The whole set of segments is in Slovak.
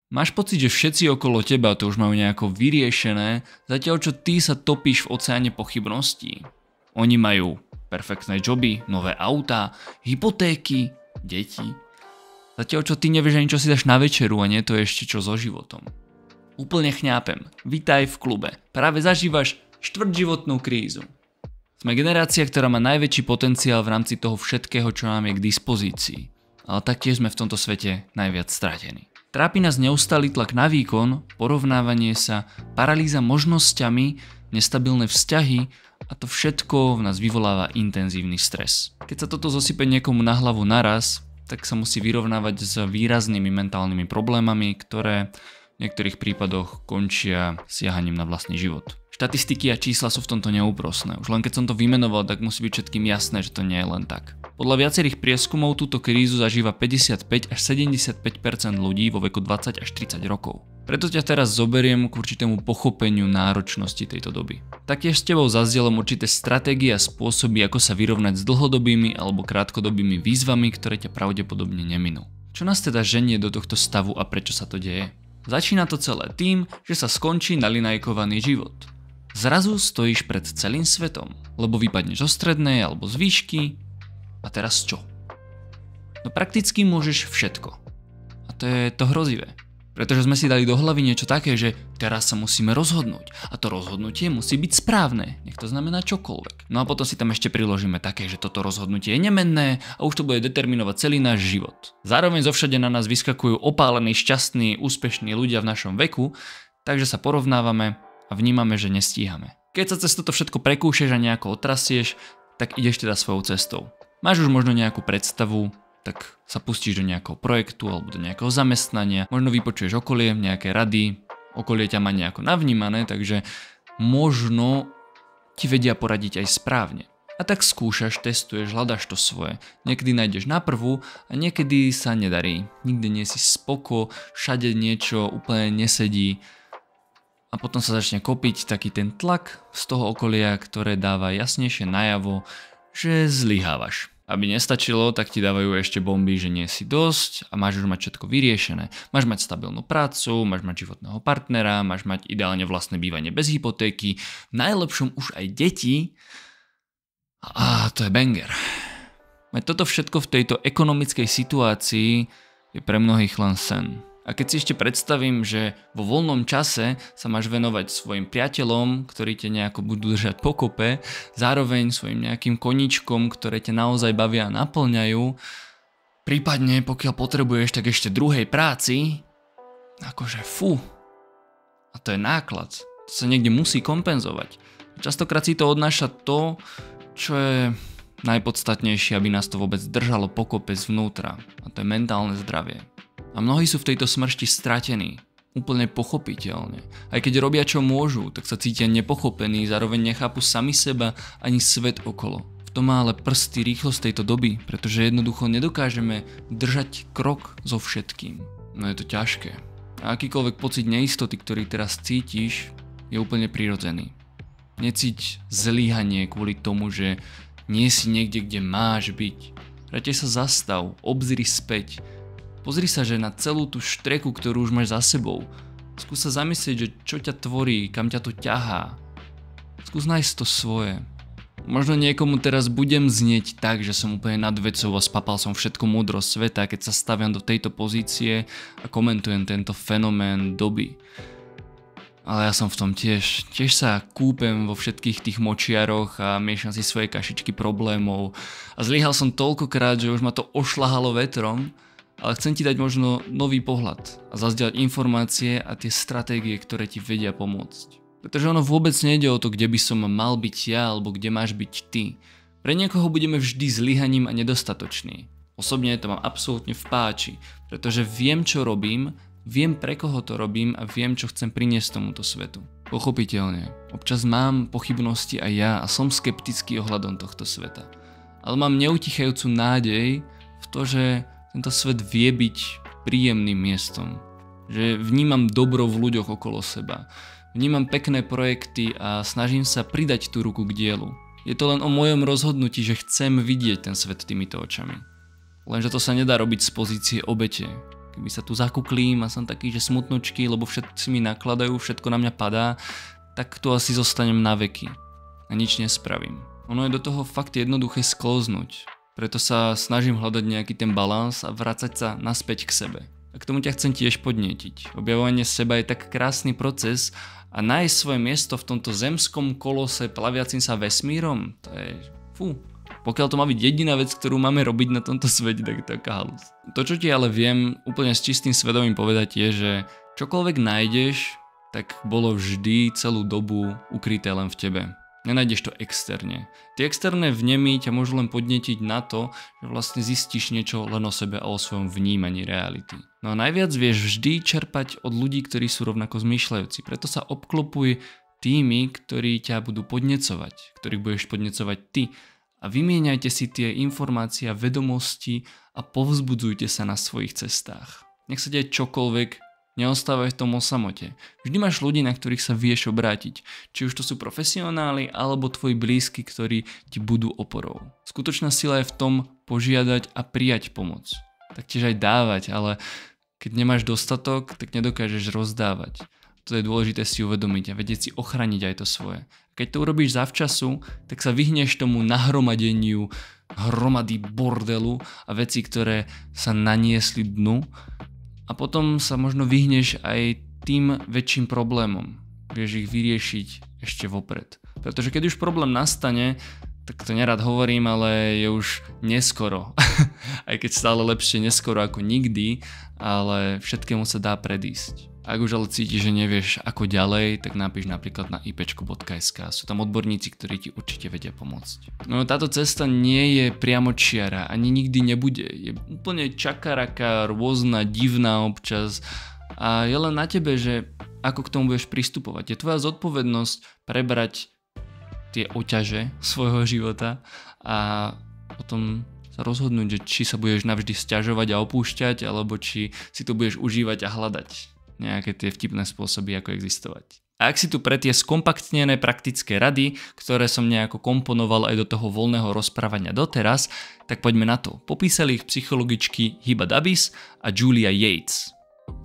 Máš pocit, že všetci okolo teba to už majú nejako vyriešené, zatiaľ čo ty sa topíš v oceáne pochybností. Oni majú perfektné joby, nové autá, hypotéky, deti. Zatiaľ čo ty nevieš ani čo si dáš na večeru a nie to ešte čo so životom. Úplne chňápem. Vítaj v klube. Práve zažívaš štvrťživotnú krízu. Sme generácia, ktorá má najväčší potenciál v rámci toho všetkého, čo nám je k dispozícii. Ale taktiež sme v tomto svete najviac stratení. Trápi nás neustály tlak na výkon, porovnávanie sa, paralýza možnosťami, nestabilné vzťahy a to všetko v nás vyvoláva intenzívny stres. Keď sa toto zosype niekomu na hlavu naraz, tak sa musí vyrovnávať s výraznými mentálnymi problémami, ktoré v niektorých prípadoch končia siahaním na vlastný život. Štatistiky a čísla sú v tomto neúprosné. Už len keď som to vymenoval, tak musí byť všetkým jasné, že to nie je len tak. Podľa viacerých prieskumov túto krízu zažíva 55 až 75% ľudí vo veku 20 až 30 rokov. Preto ťa teraz zoberiem k určitému pochopeniu náročnosti tejto doby. Taktiež s tebou zazdielam určité stratégie a spôsoby, ako sa vyrovnať s dlhodobými alebo krátkodobými výzvami, ktoré ťa pravdepodobne neminú. Čo nás teda ženie do tohto stavu a prečo sa to deje? Začína to celé tým, že sa skončí nalinajkovaný život. Zrazu stojíš pred celým svetom, lebo vypadneš zo strednej alebo z výšky a teraz čo? No prakticky môžeš všetko. A to je to hrozivé. Pretože sme si dali do hlavy niečo také, že teraz sa musíme rozhodnúť a to rozhodnutie musí byť správne, nech to znamená čokoľvek. No a potom si tam ešte priložíme také, že toto rozhodnutie je nemenné a už to bude determinovať celý náš život. Zároveň zovšade na nás vyskakujú opálení, šťastní, úspešní ľudia v našom veku, takže sa porovnávame a vnímame, že nestíhame. Keď sa cez toto všetko prekúšeš a nejako otrasieš, tak ideš teda svojou cestou. Máš už možno nejakú predstavu, tak sa pustíš do nejakého projektu alebo do nejakého zamestnania, možno vypočuješ okolie, nejaké rady, okolie ťa má nejako navnímané, takže možno ti vedia poradiť aj správne. A tak skúšaš, testuješ, hľadaš to svoje. Niekedy nájdeš na prvú a niekedy sa nedarí. Nikdy nie si spoko, všade niečo úplne nesedí. A potom sa začne kopiť taký ten tlak z toho okolia, ktoré dáva jasnejšie najavo, že zlyhávaš. Aby nestačilo, tak ti dávajú ešte bomby, že nie si dosť a máš už mať všetko vyriešené. Máš mať stabilnú prácu, máš mať životného partnera, máš mať ideálne vlastné bývanie bez hypotéky, v najlepšom už aj deti. A to je banger. Mať toto všetko v tejto ekonomickej situácii je pre mnohých len sen. A keď si ešte predstavím, že vo voľnom čase sa máš venovať svojim priateľom, ktorí ťa nejako budú držať pokope, zároveň svojim nejakým koníčkom, ktoré ťa naozaj bavia a naplňajú, prípadne pokiaľ potrebuješ, tak ešte druhej práci, akože fú. A to je náklad. To sa niekde musí kompenzovať. Častokrát si to odnáša to, čo je najpodstatnejšie, aby nás to vôbec držalo pokope zvnútra. A to je mentálne zdravie. A mnohí sú v tejto smršti stratení. Úplne pochopiteľne. Aj keď robia čo môžu, tak sa cítia nepochopení, zároveň nechápu sami seba ani svet okolo. V tom má ale prsty rýchlosť tejto doby, pretože jednoducho nedokážeme držať krok so všetkým. No je to ťažké. A akýkoľvek pocit neistoty, ktorý teraz cítiš, je úplne prirodzený. Necíť zlyhanie kvôli tomu, že nie si niekde, kde máš byť. Radšej sa zastav, obzri späť. Pozri sa, že na celú tú štreku, ktorú už máš za sebou. Skús sa zamyslieť, že čo ťa tvorí, kam ťa to ťahá. Skús nájsť to svoje. Možno niekomu teraz budem znieť tak, že som úplne nad vecou a spapal som všetku múdrosť sveta, keď sa staviam do tejto pozície a komentujem tento fenomén doby. Ale ja som v tom tiež sa kúpem vo všetkých tých močiaroch a miešam si svoje kašičky problémov. A zlyhal som toľkokrát, že už ma to ošľahalo vetrom. Ale chcem ti dať možno nový pohľad a zazdieľať informácie a tie stratégie, ktoré ti vedia pomôcť. Pretože ono vôbec nejde o to, kde by som mal byť ja alebo kde máš byť ty. Pre niekoho budeme vždy zlyhaním a nedostatočný. Osobne to mám absolútne v páči, pretože viem, čo robím, viem, pre koho to robím a viem, čo chcem priniesť tomuto svetu. Pochopiteľne, občas mám pochybnosti aj ja a som skeptický ohľadom tohto sveta. Ale mám neutichajúcu nádej v to, že tento svet vie byť príjemným miestom. Že vnímam dobro v ľuďoch okolo seba. Vnímam pekné projekty a snažím sa pridať tú ruku k dielu. Je to len o mojom rozhodnutí, že chcem vidieť ten svet týmito očami. Lenže to sa nedá robiť z pozície obete. keby sa tu zakuklím a som taký, že smutnočky, lebo všetci mi nakladajú, všetko na mňa padá, tak tu asi zostanem na veky a nič nespravím. Ono je do toho fakt jednoduché sklznúť, preto sa snažím hľadať nejaký ten balans a vracať sa naspäť k sebe. A k tomu ťa chcem tiež podnietiť. Objavovanie seba je tak krásny proces a nájsť svoje miesto v tomto zemskom kolose plaviacim sa vesmírom, to je Pokiaľ to má byť jediná vec, ktorú máme robiť na tomto svete, tak je to taká halus. To, čo ti ale viem úplne s čistým svedomím povedať je, že čokoľvek nájdeš, tak bolo vždy celú dobu ukryté len v tebe. Nenájdeš to externe. Tie externé vnemy ťa môžu len podnetiť na to, že vlastne zistíš niečo len o sebe a o svojom vnímaní reality. No a najviac vieš vždy čerpať od ľudí, ktorí sú rovnako zmýšľajúci. Preto sa obklopuj tými, ktorí ťa budú podnecovať, ktorých budeš podnecovať ty. A vymieňajte si tie informácie a vedomosti a povzbudzujte sa na svojich cestách. Nech sa deje čokoľvek, neostávaj v tom o samote. Vždy máš ľudí, na ktorých sa vieš obrátiť. Či už to sú profesionáli, alebo tvoji blízky, ktorí ti budú oporou. Skutočná sila je v tom požiadať a prijať pomoc. Taktiež aj dávať, ale keď nemáš dostatok, tak nedokážeš rozdávať. To je dôležité si uvedomiť a vedieť si ochraniť aj to svoje. Keď to urobíš zavčasu, tak sa vyhneš tomu nahromadeniu hromady bordelu a veci, ktoré sa naniesli dnu. A potom sa možno vyhneš aj tým väčším problémom. Vieš ich vyriešiť ešte vopred. Pretože keď už problém nastane, tak to nerad hovorím, ale je už neskoro. Aj keď stále lepšie neskoro ako nikdy, ale všetkému sa dá predísť. Ak už ale cítiš, že nevieš ako ďalej, tak napíš napríklad na ipečko.sk. Sú tam odborníci, ktorí ti určite vedia pomôcť. No táto cesta nie je priamočiara, ani nikdy nebude. Je úplne čakaraka, rôzna, divná občas a je len na tebe, že ako k tomu budeš pristupovať. Je tvoja zodpovednosť prebrať tie oťaže svojho života a potom sa rozhodnúť, že či sa budeš navždy sťažovať a opúšťať, alebo či si to budeš užívať a hľadať nejaké tie vtipné spôsoby, ako existovať. A ak si tu pre tie skompaktnené praktické rady, ktoré som nejako komponoval aj do toho voľného rozprávania doteraz, tak poďme na to. Popísali ich psychologičky Hiba Dabis a Julia Yates.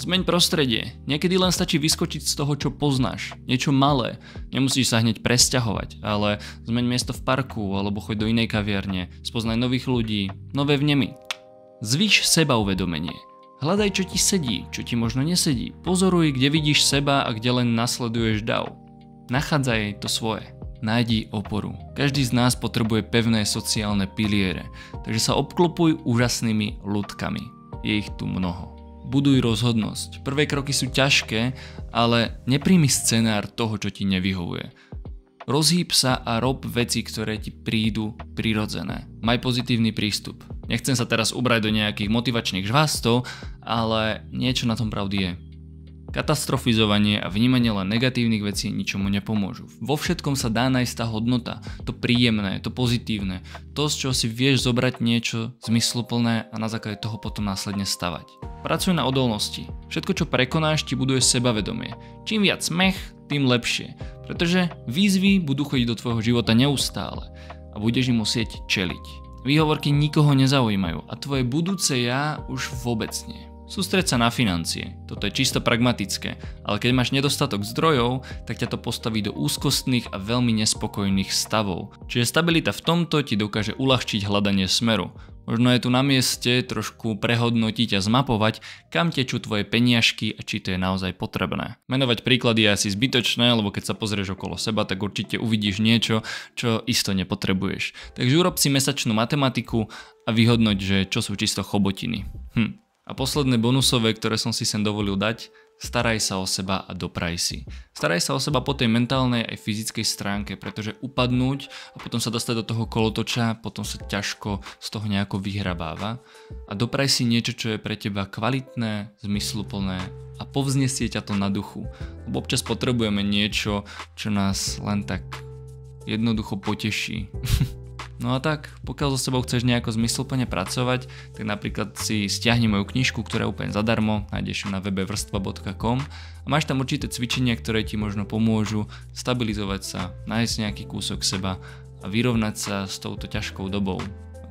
Zmeň prostredie. Niekedy len stačí vyskočiť z toho, čo poznáš. Niečo malé. Nemusíš sa hneď presťahovať, ale zmeň miesto v parku alebo choď do inej kaviarne. Spoznaj nových ľudí, nové vnemy. Zvýš sebauvedomenie. Hľadaj, čo ti sedí, čo ti možno nesedí. Pozoruj, kde vidíš seba a kde len nasleduješ dav. Nachádzaj to svoje. Nájdi oporu. Každý z nás potrebuje pevné sociálne piliere, takže sa obklopuj úžasnými ľudkami. Je ich tu mnoho. Buduj rozhodnosť. Prvé kroky sú ťažké, ale nepríjmi scenár toho, čo ti nevyhovuje. Rozhýb sa a rob veci, ktoré ti prídu prirodzené. Maj pozitívny prístup. Nechcem sa teraz ubrať do nejakých motivačných žvástov, ale niečo na tom pravdy je. Katastrofizovanie a vnímanie len negatívnych vecí ničomu nepomôžu. Vo všetkom sa dá nájsť tá hodnota, to príjemné, to pozitívne, to, z čoho si vieš zobrať niečo zmysluplné a na základe toho potom následne stavať. Pracuj na odolnosti. Všetko, čo prekonáš, ti buduje sebavedomie. Čím viac smech, tým lepšie, pretože výzvy budú chodiť do tvojho života neustále a budeš im musieť čeliť. Výhovorky nikoho nezaujímajú a tvoje budúce ja už vôbec nie. Sústreď sa na financie, toto je čisto pragmatické, ale keď máš nedostatok zdrojov, tak ťa to postaví do úzkostných a veľmi nespokojných stavov. Čiže stabilita v tomto ti dokáže uľahčiť hľadanie smeru. Možno je tu na mieste trošku prehodnotiť a zmapovať, kam tečú tvoje peniažky a či to je naozaj potrebné. Menovať príklady je asi zbytočné, lebo keď sa pozrieš okolo seba, tak určite uvidíš niečo, čo isto nepotrebuješ. Takže urob si mesačnú matematiku a vyhodnoť, že čo sú čisto chobotiny. A posledné bonusové, ktoré som si sem dovolil dať, staraj sa o seba a dopraj si. Staraj sa o seba po tej mentálnej aj fyzickej stránke, pretože upadnúť a potom sa dostať do toho kolotoča, potom sa ťažko z toho nejako vyhrabáva. A dopraj si niečo, čo je pre teba kvalitné, zmysluplné a povznesie ťa to na duchu. Lebo občas potrebujeme niečo, čo nás len tak jednoducho poteší. No a tak, pokiaľ so sebou chceš nejako zmysluplne pracovať, tak napríklad si stiahni moju knižku, ktorá je úplne zadarmo, nájdeš ju na webe vrstva.com a máš tam určité cvičenia, ktoré ti možno pomôžu stabilizovať sa, nájsť nejaký kúsok seba a vyrovnať sa s touto ťažkou dobou.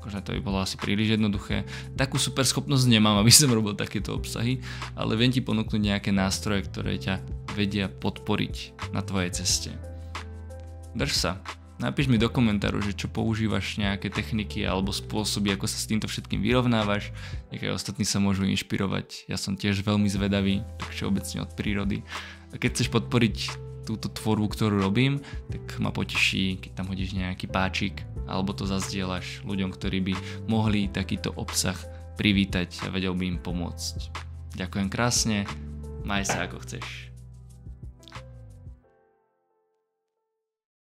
akože to by bolo asi príliš jednoduché. Takú super schopnosť nemám, aby som robil takéto obsahy, ale viem ti ponúknuť nejaké nástroje, ktoré ťa vedia podporiť na tvojej ceste. Drž sa. Napíš mi do komentáru, že čo používaš, nejaké techniky alebo spôsoby, ako sa s týmto všetkým vyrovnávaš. Nech aj ostatní sa môžu inšpirovať. Ja som tiež veľmi zvedavý, tak všeobecne od prírody. A keď chceš podporiť túto tvorbu, ktorú robím, tak ma poteší, keď tam hodíš nejaký páčik alebo to zazdieľaš ľuďom, ktorí by mohli takýto obsah privítať a vedel by im pomôcť. Ďakujem krásne, maj sa ako chceš.